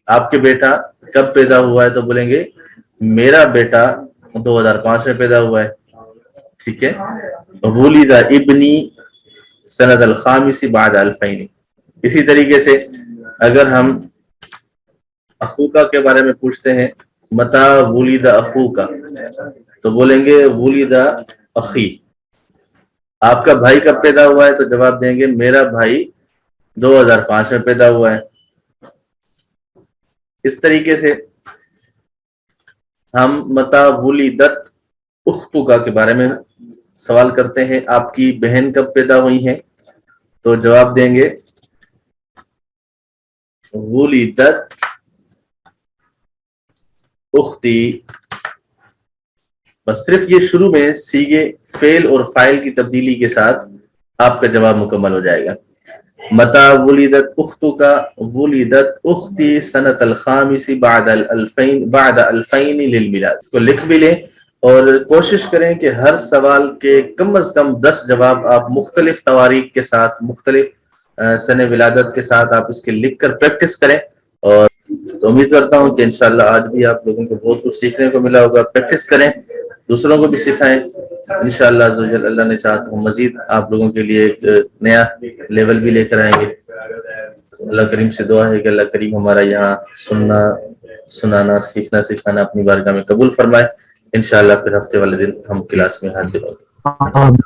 آپ کے بیٹا کب پیدا ہوا ہے تو بولیں گے میرا بیٹا 2005 میں پیدا ہوا ہے. ٹھیک ہے. ولد ابنی سند الخامس بعد الفین. اسی طریقے سے اگر ہم اخوکا کے بارے میں پوچھتے ہیں متا ولد اخوکا تو بولیں گے ولد اخی. آپ کا بھائی کب پیدا ہوا ہے تو جواب دیں گے میرا بھائی 2005 میں پیدا ہوا ہے. اس طریقے سے ہم متا ولدت اختکا کے بارے میں سوال کرتے ہیں آپ کی بہن کب پیدا ہوئی ہیں تو جواب دیں گے ولدت اختی. بس صرف یہ شروع میں سیغے فعل اور فاعل کی تبدیلی کے ساتھ آپ کا جواب مکمل ہو جائے گا. متا ولدت اختکا ولدت اختی سنۃ الخامس بعد الفین للمیلاد. اس کو لکھ بھی لیں اور کوشش کریں کہ ہر سوال کے کم از کم 10 جواب آپ مختلف تواریخ کے ساتھ مختلف سن ولادت کے ساتھ آپ اس کے لکھ کر پریکٹس کریں. اور تو امید کرتا ہوں کہ انشاءاللہ آج بھی آپ لوگوں کو بہت کچھ سیکھنے کو ملا ہوگا. پریکٹس کریں, دوسروں کو بھی سکھائیں. انشاءاللہ عزوجل اللہ نے چاہا تو ہم مزید آپ لوگوں کے لیے ایک نیا لیول بھی لے کر آئیں گے. اللہ کریم سے دعا ہے کہ اللہ کریم ہمارا یہاں سننا سنانا سیکھنا سکھانا اپنی بارگاہ میں قبول فرمائے. انشاءاللہ پھر ہفتے والے دن ہم کلاس میں حاضر ہوں گے.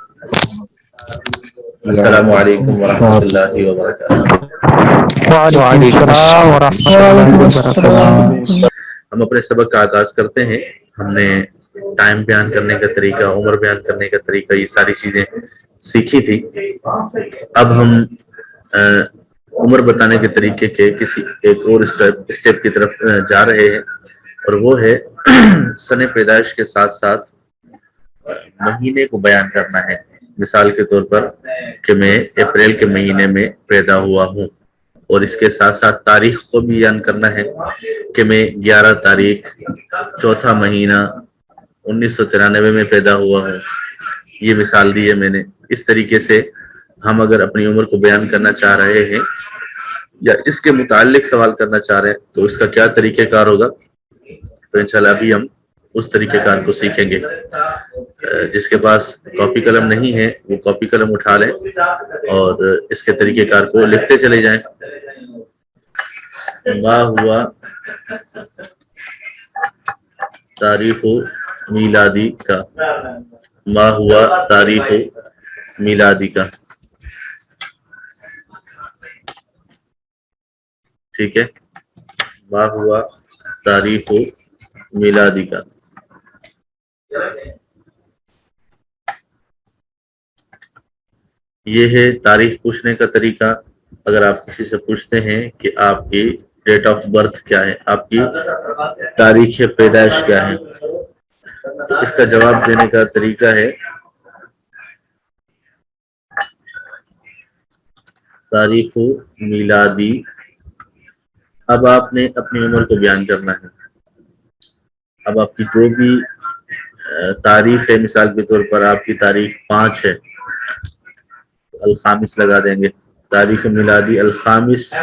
السلام علیکم ورحمۃ اللہ وبرکاتہ. وعلیکم السلام ورحمۃ اللہ وعلیکم وبرکاتہ. السلام. ہم اپنے سبق کا آغاز کرتے ہیں. ہم نے ٹائم بیان کرنے کا طریقہ, عمر بیان کرنے کا طریقہ, یہ ساری چیزیں سیکھی تھی. اب ہم عمر بتانے کے طریقے کے کسی ایک اور اسٹیپ کی طرف جا رہے ہیں, اور وہ ہے سن پیدائش کے ساتھ ساتھ مہینے کو بیان کرنا ہے. مثال کے طور پر کہ میں اپریل کے مہینے میں پیدا ہوا ہوں, اور اس کے ساتھ ساتھ تاریخ کو بھی بیان کرنا ہے کہ میں 11 تاریخ چوتھا مہینہ 1993 میں پیدا ہوا ہوں. یہ مثال دی ہے میں نے. اس طریقے سے ہم اگر اپنی عمر کو بیان کرنا چاہ رہے ہیں یا اس کے متعلق سوال کرنا چاہ رہے ہیں تو اس کا کیا طریقہ کار ہوگا, تو انشاءاللہ ابھی ہم اس طریقہ کار کو سیکھیں گے. جس کے پاس کاپی قلم نہیں ہے وہ کاپی قلم اٹھا لیں اور اس کے طریقہ کار کو لکھتے چلے جائیں. ما ہوا تاریخ میلادی کا, ما ہوا تاریخ میلادی کا. ٹھیک ہے, ما ہوا تاریخ میلادی کا. یہ ہے تاریخ پوچھنے کا طریقہ. اگر آپ کسی سے پوچھتے ہیں کہ آپ کی ڈیٹ آف برتھ کیا ہے, آپ کی تاریخ پیدائش کیا ہے, تو اس کا جواب دینے کا طریقہ ہے تاریخ میلادی. اب آپ نے اپنی عمر کو بیان کرنا ہے. اب آپ کی جو بھی تاریخ ہے, مثال کے طور پر آپ کی تاریخ 5 ہے, الخامس لگا دیں گے. تاریخ میلادی الخامس,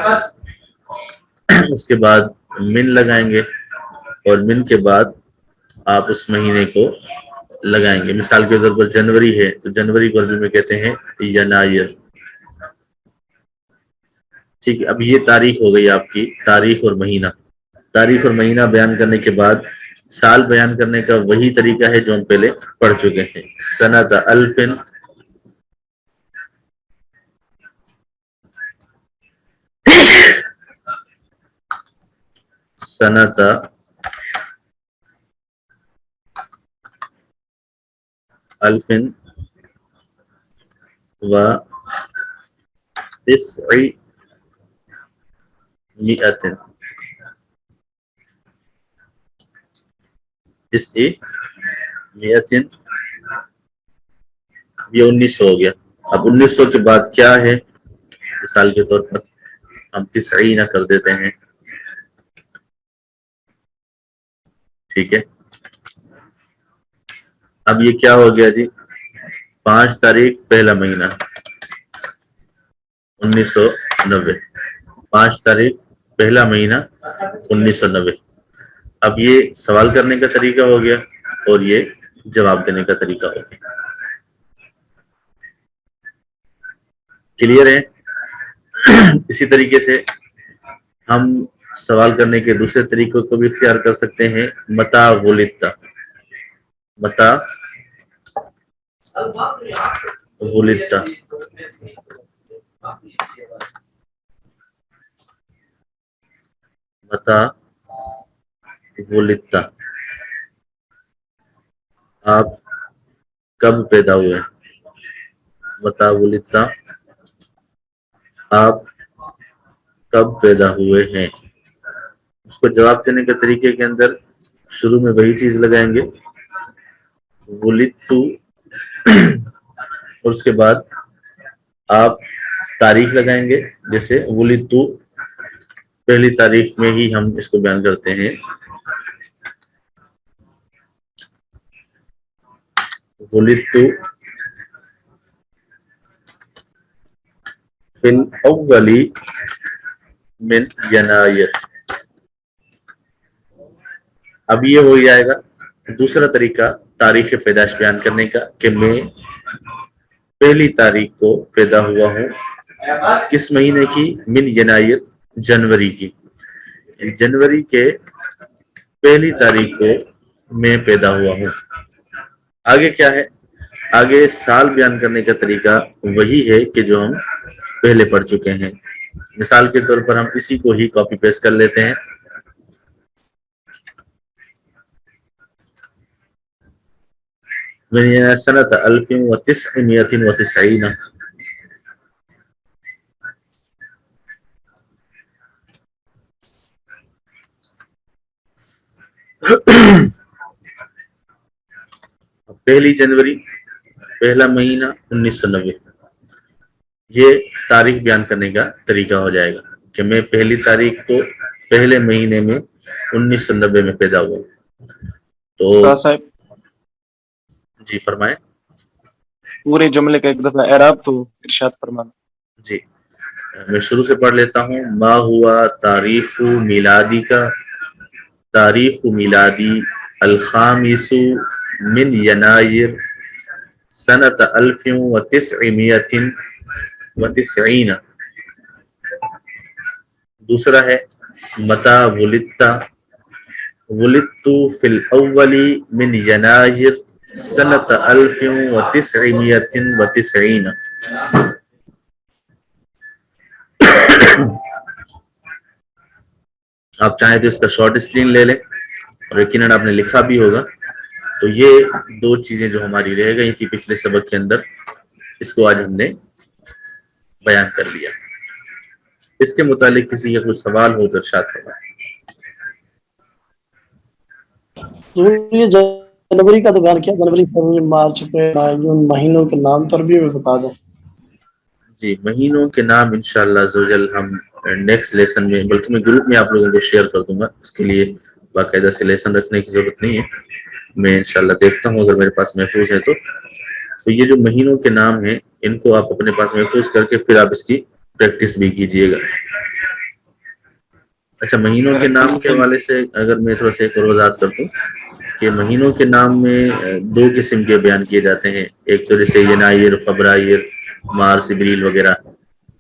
اس کے بعد من لگائیں گے, اور من کے بعد آپ اس مہینے کو لگائیں گے. مثال کے طور پر جنوری ہے تو جنوری کو عربی میں کہتے ہیں ینایر. ٹھیک ہے, اب یہ تاریخ ہو گئی آپ کی تاریخ اور مہینہ. تاریخ اور مہینہ بیان کرنے کے بعد سال بیان کرنے کا وہی طریقہ ہے جو ہم پہلے پڑھ چکے ہیں. سنۃ الفن سنۃ الفن و تسع مئتن. تسع مئتن یہ 1900 ہو گیا. اب 1900 کے بعد کیا ہے, مثال کے طور پر ہم 90 کر دیتے ہیں. ٹھیک ہے, اب یہ کیا ہو گیا جی, 5 تاریخ پہلا مہینہ 1990. 5 تاریخ پہلا مہینہ 1990. اب یہ سوال کرنے کا طریقہ ہو گیا اور یہ جواب دینے کا طریقہ ہو گیا. کلیئر ہے؟ اسی طریقے سے ہم سوال کرنے کے دوسرے طریقوں کو بھی اختیار کر سکتے ہیں. متا ولدت، متا ولدت، متا ولدت، آپ کب پیدا ہوئے؟ متا ولدت، آپ کب پیدا ہوئے ہیں. اس کو جواب دینے کے طریقے کے اندر شروع میں وہی چیز لگائیں گے ولدت، اور اس کے بعد آپ تاریخ لگائیں گے. جیسے ولدت پہلی تاریخ میں ہی ہم اس کو بیان کرتے ہیں. ولدت فی الاول من ینایر. اب یہ ہو جائے گا دوسرا طریقہ تاریخ پیدائش بیان کرنے کا کہ میں پہلی تاریخ کو پیدا ہوا ہوں. کس مہینے کی؟ من ینایر، جنوری کی. جنوری کے پہلی تاریخ کو میں پیدا ہوا ہوں. آگے کیا ہے؟ آگے سال بیان کرنے کا طریقہ وہی ہے کہ جو ہم پہلے پڑھ چکے ہیں. مثال کے طور پر ہم اسی کو ہی کاپی پیسٹ کر لیتے ہیں. سنة 1999. پہلی جنوری، پہلا مہینہ 1990. یہ تاریخ بیان کرنے کا طریقہ ہو جائے گا کہ میں پہلی تاریخ کو پہلے مہینے میں 1990 میں پیدا ہوا. تو جی فرمائیں. پورے جملے کا ایک دفعہ اعراب تو ارشاد فرمانا. جی میں شروع سے پڑھ لیتا ہوں. ما ہوا تاریخ میلادی کا، تاریخ میلادی الخامس من ینایر سنة 1990. دوسرا ہے متا ولدت، ولدت فی الاول من ینایر سنة 1990. آپ چاہیں تو اس کا شارٹ اسکرین لے لیں اور یقیناً آپ نے لکھا بھی ہوگا. تو یہ دو چیزیں جو ہماری رہ گئی تھی پچھلے سبق کے اندر، اس کو آج ہم نے بیان کر لیا. اس کے متعلق کسی کا کوئی سوال ہو تو ارشاد ہوگا. یہ جنوری کا تو بیان کیا، جنوری فروری مارچ اپریل مہینوں کے نام تو بھی بتا دیں. جی مہینوں کے نام انشاءاللہ عزوجل ہم نیکسٹ لیسن میں، بلکہ میں گروپ میں آپ لوگوں کو شیئر کر دوں گا. اس کے لیے باقاعدہ سے لیسن رکھنے کی ضرورت نہیں ہے. میں انشاءاللہ دیکھتا ہوں اگر میرے پاس محفوظ ہے تو یہ جو مہینوں کے نام ہیں ان کو آپ اپنے پاس محفوظ کر کے پھر آپ اس کی پریکٹس بھی کیجئے گا. اچھا مہینوں کے نام کے حوالے سے اگر میں تھوڑا سا ایک اور وضاحت کر دوں کہ مہینوں کے نام میں دو قسم کے بیان کیے جاتے ہیں. ایک تو جیسے ینایر، فبرائر، مارچ، ابریل وغیرہ،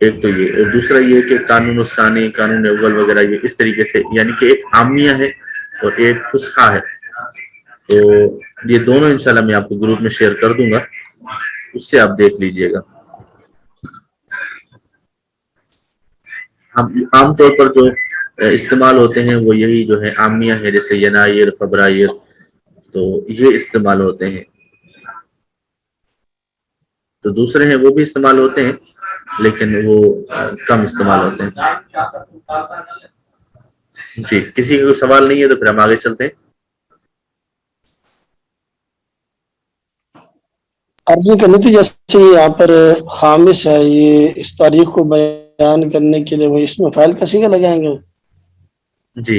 ایک تو یہ، اور دوسرا یہ کہ قانون الثانی، قانون اول وغیرہ. یہ اس طریقے سے یعنی کہ ایک عامیہ ہے اور ایک فصحیٰ ہے. تو یہ دونوں انشاءاللہ میں آپ کو گروپ میں شیئر کر دوں گا، اس سے آپ دیکھ لیجئے گا. ہم عام طور پر جو استعمال ہوتے ہیں وہ یہی جو ہے عامیہ ہے، جیسے ینایر، فبرائر، تو یہ استعمال ہوتے ہیں. تو دوسرے ہیں وہ بھی استعمال ہوتے ہیں لیکن وہ کم استعمال ہوتے ہیں. جی کسی کا کوئی سوال نہیں ہے تو پھر ہم آگے چلتے ہیں. عرضی کرنی تھی جیسے یہاں پر خامس ہے، یہ اس تاریخ کو بیان کرنے کے لیے وہ اس میں فاعل کا صیغہ لگائیں گے. جی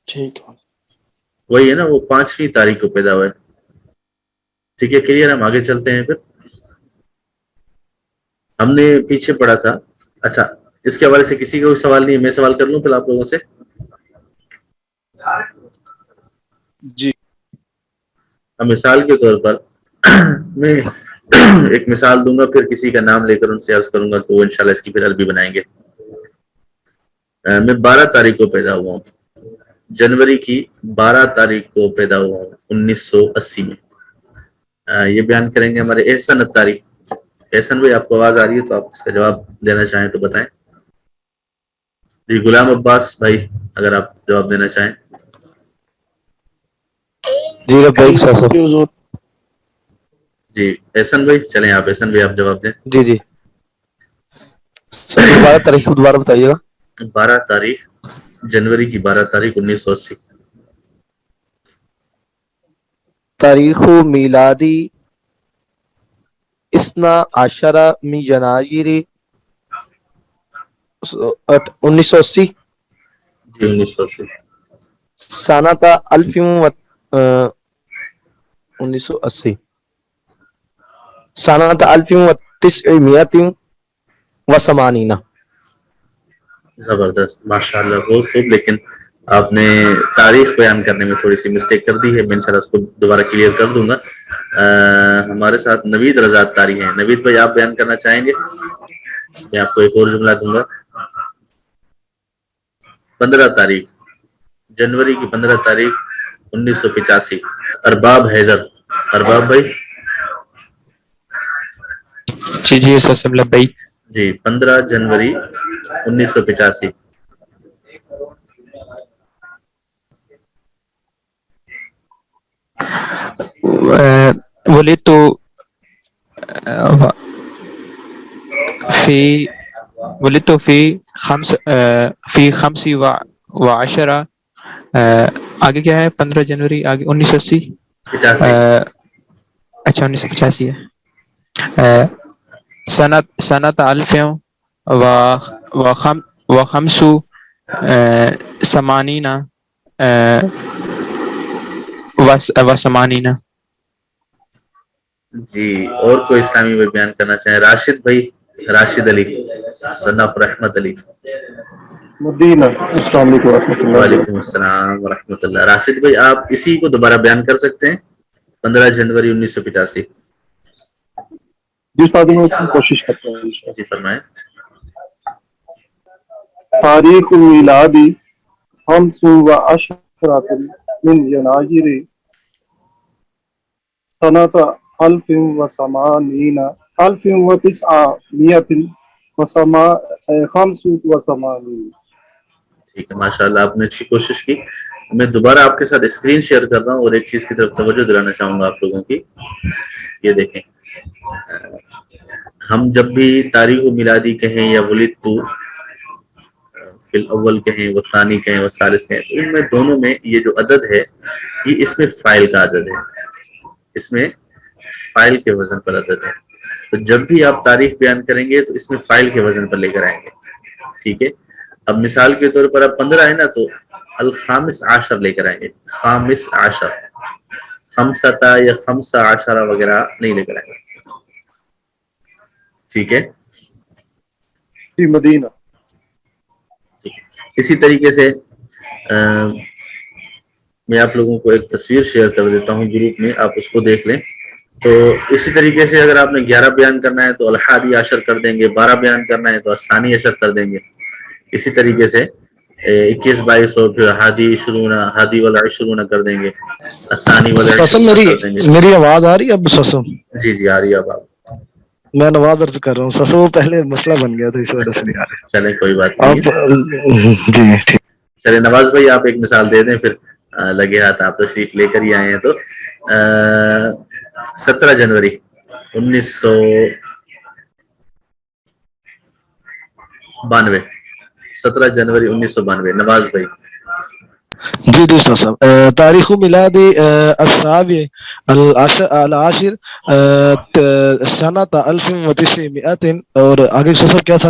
ٹھیک ہے، وہی ہے نا، وہ 5ویں تاریخ کو پیدا ہوا ہے. ٹھیک ہے کلیئر، ہم آگے چلتے ہیں. پھر ہم نے پیچھے پڑھا تھا. اچھا اس کے حوالے سے کسی کا کوئی سوال نہیں ہے، میں سوال کر لوں پھر آپ لوگوں سے. جی اب مثال کے طور پر میں ایک مثال دوں گا، پھر کسی کا نام لے کر ان سے عرض کروں گا کہ وہ انشاءاللہ اس کی پھر عربی بنائیں گے۔ میں 12 تاریخ کو پیدا ہوا ہوں، جنوری کی 12 تاریخ کو پیدا ہوا ہوں 1980 میں۔ یہ بیان کریں گے ہمارے احسن اتاری۔ احسن بھائی، آپ کو آواز آ رہی ہے تو آپ اس کا جواب دینا چاہیں تو بتائیں۔ جی غلام عباس بھائی، اگر آپ جواب دینا چاہیں۔ جی لبیک صاحب۔ جی احسن بھائی، چلیں آپ احسن بھائی آپ جواب دیں۔ جی جی سر 12 تاریخ کو دوبارہ بتائیے گا۔ 12 تاریخ جنوری کی 12 تاریخ 1980۔ تاریخ میلادی 12 من جنائر 1980۔ جی 1980۔ سنۃ 1980 سنۃ 1980۔ زبردست، ماشاءاللہ، بہت خوب، لیکن آپ نے تاریخ بیان کرنے میں تھوڑی سی مسٹیک کر دی ہے، میں انشاءاللہ اس کو دوبارہ کلیئر کر دوں گا۔ ہمارے ساتھ نوید رضا تاری ہیں۔ نوید بھائی آپ بیان کرنا چاہیں گے؟ میں آپ کو ایک اور جملہ دوں گا۔ 15 تاریخ جنوری کی 15 تاریخ 1985۔ ارباب حیدر۔ ارباب بھائی؟ جی جی سر لبیک۔ جی 15 جنوری 1985۔ ولدت في ولدت في 15 آگے کیا ہے؟ 15 جنوری آگے 1980۔ 85۔ اچھا 1985 ہے۔ سنۃ 1985۔ جی اور کوئی اسلامی میں بیان کرنا چاہیں؟ راشد بھائی، راشد علی، سن آف رحمت علی۔ مدینہ۔ السلام علیکم ورحمۃ اللہ۔ وعلیکم السلام ورحمۃ اللہ۔ راشد بھائی آپ اسی کو دوبارہ بیان کر سکتے ہیں؟ 15 جنوری 1985۔ جی استاد میں کوشش کرتا ہوں۔ جی فرمائیں۔ تاریخ میلادی 15 من جنائر سنۃ 1985۔ ٹھیک ہے، ماشاءاللہ آپ نے اچھی کوشش کی۔ میں دوبارہ آپ کے ساتھ اسکرین شیئر کر رہا ہوں اور ایک چیز کی طرف توجہ دلانا چاہوں گا آپ لوگوں کی۔ یہ دیکھیں، ہم جب بھی تاریخ میلادی کہیں یا ولدت فی الاول کہیں، والثانی کہیں، والثالث کہیں، تو ان میں دونوں میں یہ جو عدد ہے یہ اس میں فاعل کا عدد ہے، اس میں فاعل کے وزن پر عدد ہے۔ تو جب بھی آپ تاریخ بیان کریں گے تو اس میں فاعل کے وزن پر لے کر آئیں گے، ٹھیک ہے؟ اب مثال کے طور پر اب 15 ہے نا، تو الخامس عشر لے کر آئیں گے، خامس عشر، خمسطا یا خمسہ عشرہ وغیرہ نہیں لے کر آئیں گے، ٹھیک ہے؟ جی مدینہ۔ اسی طریقے سے میں آپ لوگوں کو ایک تصویر شیئر کر دیتا ہوں گروپ میں، آپ اس کو دیکھ لیں۔ تو اسی طریقے سے اگر آپ نے 11 بیان کرنا ہے تو الحادی عشر کر دیں گے، 12 بیان کرنا ہے تو الثانی عشر کر دیں گے، اسی طریقے سے 21 22 اور پھر ہادی عشرون، ہادی والعشرون کر دیں گے، الثانی والعشرون کر دیں گے۔ میری آواز آ رہی ہے اب سسو؟ جی جی آ رہی ہے اب آپ۔ میں نواز عرض کر رہا ہوں، سسو پہلے مسئلہ بن گیا تھا اس وجہ سے نہیں آ رہی چلیں کوئی بات نہیں اب۔ جی ٹھیک۔ چلے نواز بھائی آپ ایک مثال دے دیں، پھر لگے ہاتھ آپ تشریف لے کر ہی آئے ہیں تو 17 جنوری 1992، 17 جنوری 1992، نواز بھائی۔ جی جی صاحب، تاریخ میلاد السابع العاشر سنۃ 1900 اور آگے صاحب کیا تھا؟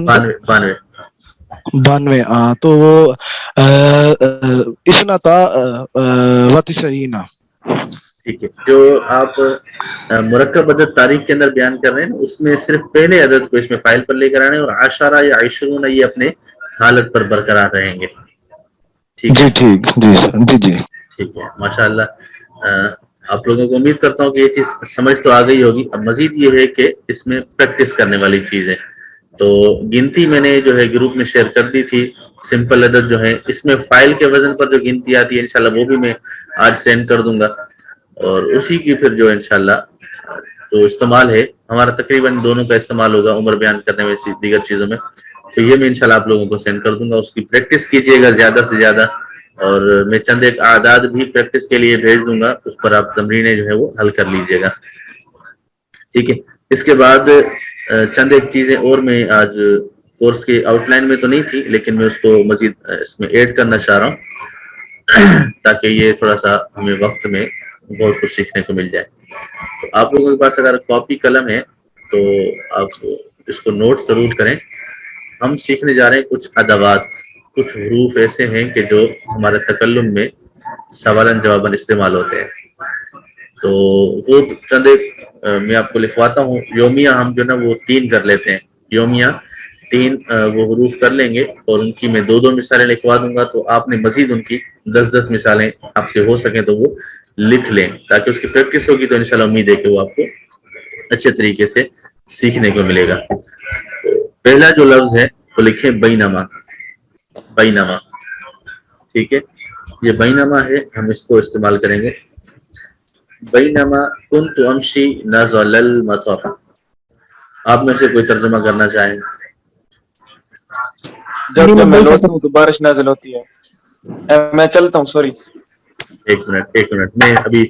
92۔ تو وہ اسنتا وتسعین۔ ٹھیک ہے، جو آپ مرکب عدد تاریخ کے اندر بیان کر رہے ہیں اس میں صرف پہلے عدد کو اس میں فائل پر لے کر آنے، اور عشرہ یا عشرون یہ اپنے حالت پر برقرار رہیں گے، ٹھیک جی ہے ٹھیک جی سر جی جی ٹھیک ہے ماشاء اللہ. آپ لوگوں کو امید کرتا ہوں کہ یہ چیز سمجھ تو آ گئی ہوگی. اب مزید یہ ہے کہ اس میں پریکٹس کرنے والی چیز ہے. تو گنتی میں نے جو ہے گروپ میں شیئر کر دی تھی. سمپل عدد جو ہے اس میں فائل کے وزن پر جو گنتی آتی ہے انشاءاللہ وہ بھی میں آج سینڈ کر دوں گا. اور اسی کی پھر جو انشاءاللہ جو استعمال ہے ہمارا تقریباً دونوں کا استعمال ہوگا عمر بیان کرنے میں دیگر چیزوں میں. تو یہ میں انشاءاللہ آپ لوگوں کو سینڈ کر دوں گا. اس کی پریکٹس کیجئے گا زیادہ سے زیادہ. اور میں چند ایک اعداد بھی پریکٹس کے لیے بھیج دوں گا. اس پر آپ تمرینیں جو ہے وہ حل کر لیجئے گا. ٹھیک ہے. اس کے بعد چند ایک چیزیں اور میں آج کورس کے آؤٹ لائن میں تو نہیں تھی لیکن میں اس کو مزید اس میں ایڈ کرنا چاہ رہا ہوں تاکہ یہ تھوڑا سا ہمیں وقت میں بہت کچھ سیکھنے کو مل جائے. تو آپ لوگوں کے پاس اگر کاپی قلم ہے تو آپ اس کو نوٹ ضرور کریں. ہم سیکھنے جا رہے ہیں کچھ ادوات, کچھ حروف ایسے ہیں کہ جو ہمارے تکلم میں سوالن جواباً استعمال ہوتے ہیں. تو وہ چند ایک میں آپ کو لکھواتا ہوں. یومیہ ہم جو نا وہ 3 کر لیتے ہیں. یومیہ 3 وہ حروف کر لیں گے اور ان کی میں 2 مثالیں لکھوا دوں گا. تو آپ نے مزید ان کی 10 مثالیں آپ سے ہو سکیں تو وہ لکھ لیں تاکہ اس کی پریکٹس ہوگی. تو انشاءاللہ امید ہے کہ وہ آپ کو اچھے طریقے سے سیکھنے کو ملے گا. پہلا جو لفظ ہے وہ لکھیں بینما. بینما ٹھیک ہے. یہ بینما ہے, ہم اس کو استعمال کریں گے. بینما کنت امشی نزل المطر. آپ میں سے کوئی ترجمہ کرنا چاہیں؟ جب جی جب میں بول لوٹتا سکتا ہوں تو بارش نازل ہوتی ہے. میں چلتا ہوں, سوری. ایک منٹ میں ابھی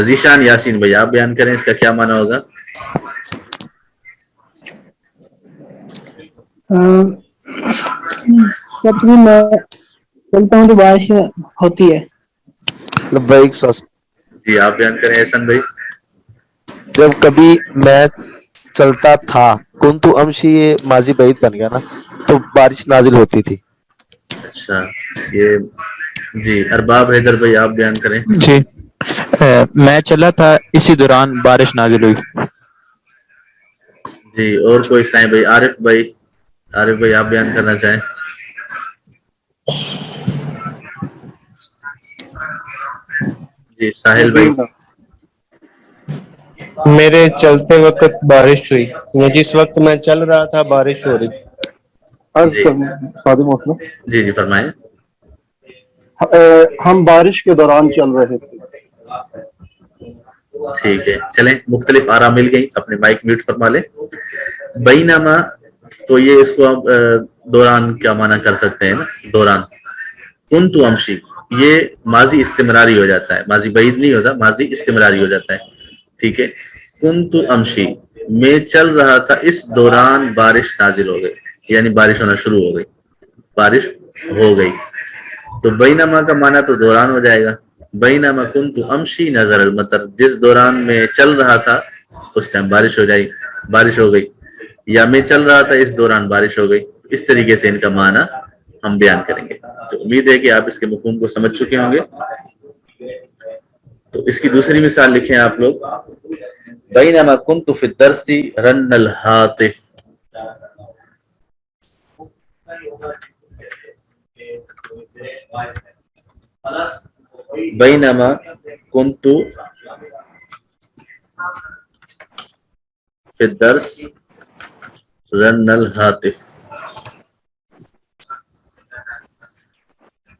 ذیشان یاسین بھائی آپ بیان کریں اس کا کیا معنی ہوگا. جب بھی میں چلتا ہوں تو بارش ہوتی ہے. لبیک سس. جی آپ بیان کریں احسن بھائی. جب کبھی میں چلتا تھا کنتو امشی, یہ ماضی بعید بن گیا نا, تو بارش نازل ہوتی تھی. اچھا یہ جی ارباب حیدر بھائی آپ بیان کریں. جی میں چلا تھا اسی دوران بارش نازل ہوئی. جی اور کوئی سائیں بھائی. عارف بھائی, عارف بھائی آپ بیان کرنا چاہیں. جی میں ساحل بھائی. بھیگنا. میرے چلتے وقت بارش ہوئی. جس وقت میں چل رہا تھا بارش ہو رہی تھی. عرض جی کرنا سادی موسم. جی جی فرمائیں. ہم بارش کے دوران چل رہے تھے. ٹھیک ہے چلیں مختلف آرا مل گئی. اپنے مائک میوٹ فرما لیں. بینما تو یہ اس کو آپ دوران کیا معنی کر سکتے ہیں نا, دوران. کنتو امشی یہ ماضی استمراری ہو جاتا ہے, ماضی بعید نہیں ہوتا, ماضی استمراری ہو جاتا ہے. ٹھیک ہے. کنتو امشی میں چل رہا تھا اس دوران بارش نازل ہو گئی, یعنی بارش ہونا شروع ہو گئی, بارش ہو گئی. تو بینما کا معنی تو دوران ہو جائے گا. بینما کنتو امشی نزل المطر, جس دوران میں چل رہا تھا اس ٹائم بارش ہو گئی. یا میں چل رہا تھا اس دوران بارش ہو گئی. اس طریقے سے ان کا معنی ہم بیان کریں گے. تو امید ہے کہ آپ اس کے مفہوم کو سمجھ چکے ہوں گے. تو اس کی دوسری مثال لکھیں آپ لوگ. بینما کنت فی الدرس رن الہاتف. بینما کنت فی الدرس رن الہاتف.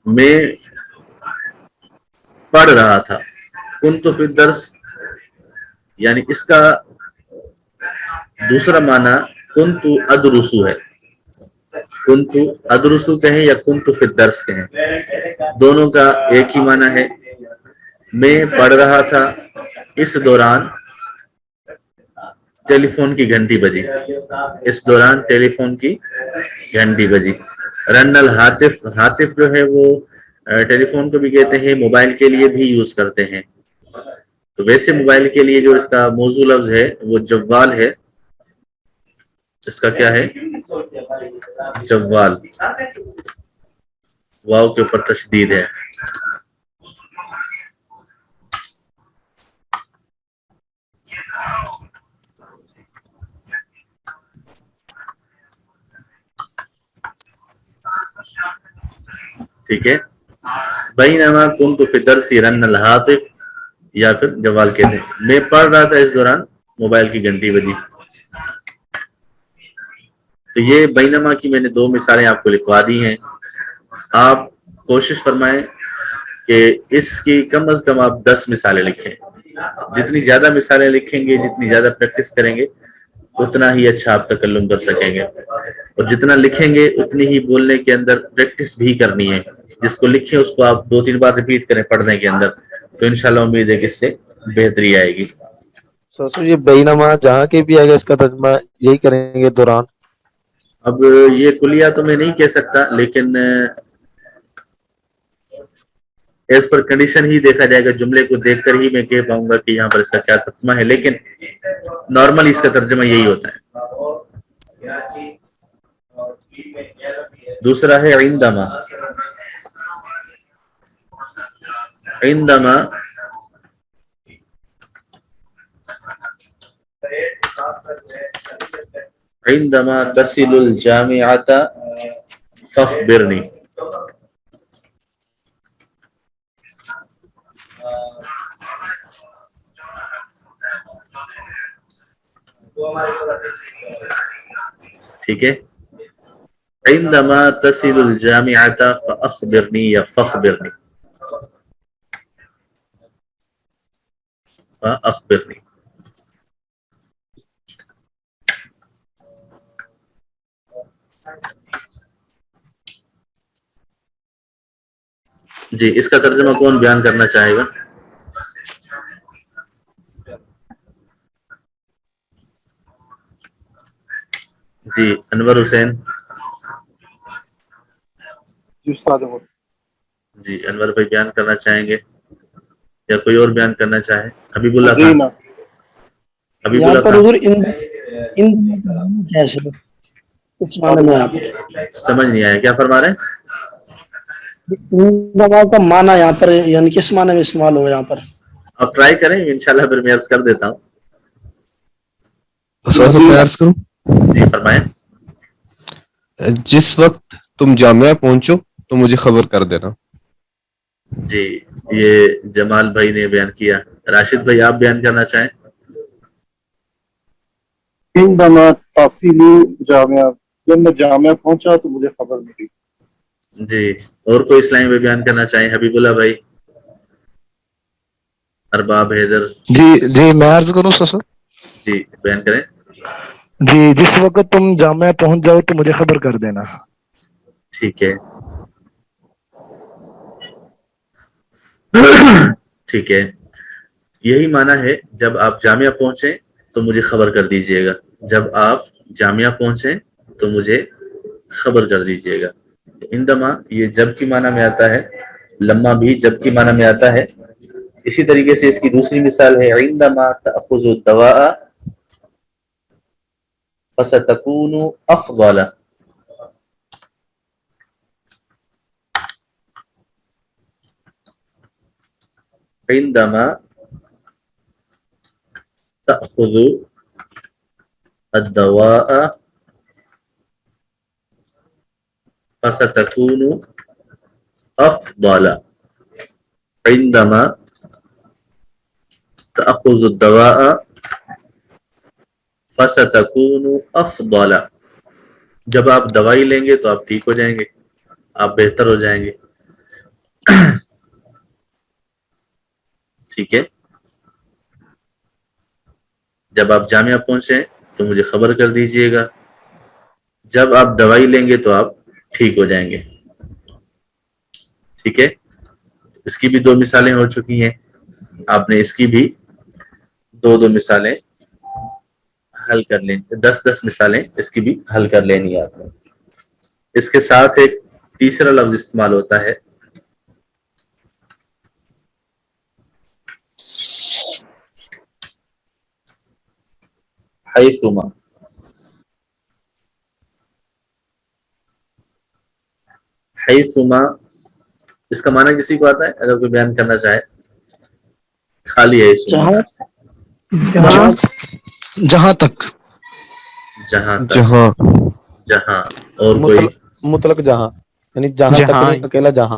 میں پڑھ رہا تھا. کنت فی الدرس یعنی اس کا دوسرا معنی کنتو ادرسو ہے. کنتو ادرسو کہیں یا کنتو فی الدرس کہیں, دونوں کا ایک ہی معنی ہے. میں پڑھ رہا تھا اس دوران ٹیلی فون کی گھنٹی بجی. اس دوران ٹیلی فون کی گھنٹی بجی. رن الہاتف, ہاتف جو ہے وہ ٹیلی فون کو بھی کہتے ہیں, موبائل کے لیے بھی یوز کرتے ہیں. تو ویسے موبائل کے لیے جو اس کا موضوع لفظ ہے وہ جوال ہے. اس کا کیا ہے, جوال. واو کے اوپر تشدید ہے. ٹھیک ہے. بینما کنت فی درسی رن الہاتف، یا پھر جوال کہتے ہیں میں پڑھ رہا تھا اس دوران موبائل کی گھنٹی بجی. تو یہ بینما کی میں نے 2 مثالیں آپ کو لکھوا دی ہیں. آپ کوشش فرمائیں کہ اس کی کم از کم آپ 10 مثالیں لکھیں. جتنی زیادہ مثالیں لکھیں گے، جتنی زیادہ پریکٹس کریں گے، اتنا ہی اچھا آپ تکلم کر سکیں گے. اور جتنا لکھیں گے اتنی ہی بولنے کے اندر پریکٹس بھی کرنی ہے. جس کو لکھیں اس کو آپ 2-3 بار ریپیٹ کریں پڑھنے کے اندر، تو انشاءاللہ امید ہے کہ اس سے بہتری آئے گی. سر یہ بینما جہاں کے بھی آئے گا اس کا ترجمہ یہی کریں گے، دوران. اب یہ کلیہ تو میں نہیں کہہ سکتا، لیکن ایز پر کنڈیشن ہی دیکھا جائے گا. جملے کو دیکھ کر ہی میں کہہ پاؤں گا کہ یہاں پر اس کا کیا ترجمہ ہے، لیکن نارمل اس کا ترجمہ یہی ہوتا ہے. دوسرا ہے عندما. عندما عندما تصل الجامعۃ فاخبرنی. ٹھیک ہے، عندما تصل الجامعۃ فاخبرنی یا فاخبرنی. فاخبرنی. جی اس کا ترجمہ کون بیان کرنا چاہے گا؟ جی انور حسین. جی انور بھائی بیان کرنا چاہیں گے یا کوئی اور بیان کرنا چاہے؟ حبیب اللہ خان. حبیب یہاں اللہ پر خان حضور ان کیسے اس معنی میں آپ سمجھ نہیں آیا، کیا فرما رہے ہیں؟ ان دواؤں کا معنی یہاں پر یعنی کس معنی میں استعمال ہوا یہاں پر؟ آپ ٹرائی کریں انشاءاللہ، پھر میں عرض کر دیتا ہوں. میں عرض کروں؟ جی فرمائیں. جس وقت تم جامعہ پہنچو تو مجھے خبر کر دینا. جی یہ جمال بھائی نے بیان کیا. راشد بھائی آپ بیان کرنا چاہیں؟ عندما تحصیلی جامعہ، جب میں جامعہ پہنچا تو مجھے خبر ملی. جی اور کوئی اسلامی میں بیان کرنا چاہیں؟ حبیب اللہ بھائی، ارباب حیدر. جی میں عرض کروں سر؟ جی بیان کریں. جی جس وقت تم جامعہ پہنچ جاؤ تو مجھے خبر کر دینا. ٹھیک ہے. ٹھیک ہے، یہی معنی ہے جب آپ جامعہ پہنچیں تو مجھے خبر کر دیجئے گا. جب آپ جامعہ پہنچیں تو مجھے خبر کر دیجئے گا. عندما یہ جب کی معنی میں آتا ہے، لما بھی جب کی معنی میں آتا ہے. اسی طریقے سے اس کی دوسری مثال ہے عندما تأخذ الدواء فستكون افضل. عندما تأخذ الدواء فستكون افضل. عندما تأخذ الدواء فستكون افضل. جب آپ دوائی لیں گے تو آپ ٹھیک ہو جائیں گے، آپ بہتر ہو جائیں گے. ٹھیک ہے، جب آپ جامعہ پہنچیں تو مجھے خبر کر دیجئے گا. جب آپ دوائی لیں گے تو آپ ٹھیک ہو جائیں گے. ٹھیک ہے، اس کی بھی 2 مثالیں ہو چکی ہیں. آپ نے اس کی بھی 2 مثالیں حل کر لیں. 10 مثالیں اس کی بھی حل کر لینی ہے آپ نے. اس کے ساتھ ایک تیسرا لفظ استعمال ہوتا ہے حیثما. حیثما اس کا معنی کسی کو آتا ہے؟ اگر کوئی بیان کرنا چاہے. خالی ہے جہاں جہاں تک. جہاں تک. جہاں جہاں اور کوئی؟ مطلق جہاں، یعنی جہاں تک نہیں، اکیلا جہاں.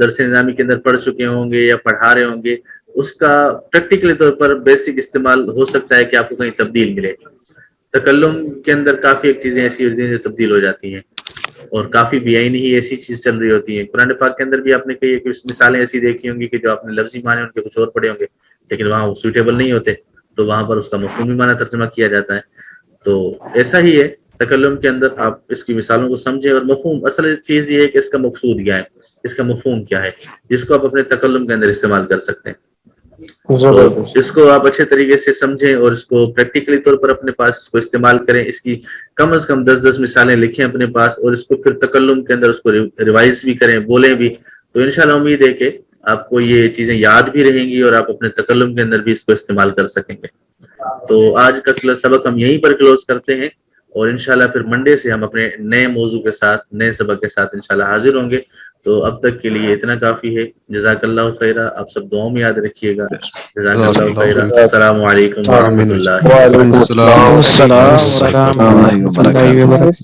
درس نظامی کے اندر پڑھ چکے ہوں گے یا پڑھا رہے ہوں گے، اس کا پریکٹیکلی طور پر بیسک استعمال ہو سکتا ہے کہ آپ کو کہیں تبدیل ملے۔ تکلم کے اندر کافی ایک چیزیں ایسی ہوتی ہیں جو تبدیل ہو جاتی ہیں، اور کافی بے آئینی ہی ایسی چیز چل رہی ہوتی ہے۔ قرآن پاک کے اندر بھی آپ نے کئی ایک مثالیں ایسی دیکھی ہوں گی کہ جو آپ نے لفظی معنی ان کے کچھ اور پڑھے ہوں گے، لیکن وہاں وہ سوٹیبل نہیں ہوتے، تو وہاں پر اس کا مفہومی معنی ترجمہ کیا جاتا ہے۔ تو ایسا ہی ہے تکلم کے اندر، آپ اس کی مثالوں کو سمجھیں، اور مفہوم اصل چیز یہ ہے کہ اس کا مقصود کیا ہے، اس کا مفہوم کیا ہے، جس کو آپ اپنے تکلم کے اندر استعمال کر سکتے ہیں۔ تو اس کو آپ اچھے طریقے سے سمجھیں اور اس کو پریکٹیکلی طور پر اپنے پاس اس کو استعمال کریں، اس کی کم از کم 10 مثالیں لکھیں اپنے پاس، اور اس کو پھر تکلم کے اندر اس کو ریوائز بھی کریں، بولیں بھی، تو انشاءاللہ امید ہے کہ آپ کو یہ چیزیں یاد بھی رہیں گی اور آپ اپنے تکلم کے اندر بھی اس کو استعمال کر سکیں گے۔ تو آج کا سبق ہم یہیں پر کلوز کرتے ہیں، اور انشاءاللہ پھر منڈے سے ہم اپنے نئے موضوع کے ساتھ، نئے سبق کے ساتھ انشاءاللہ حاضر ہوں گے۔ تو اب تک کے لیے اتنا کافی ہے۔ جزاک اللہ خیرہ، آپ سب دعاؤں میں یاد رکھیے گا۔ جزاک اللہ خیرہ۔ السلام علیکم ورحمۃ اللہ۔ وعلیکم السلام السلام ورحمۃ اللہ وبرکاتہ۔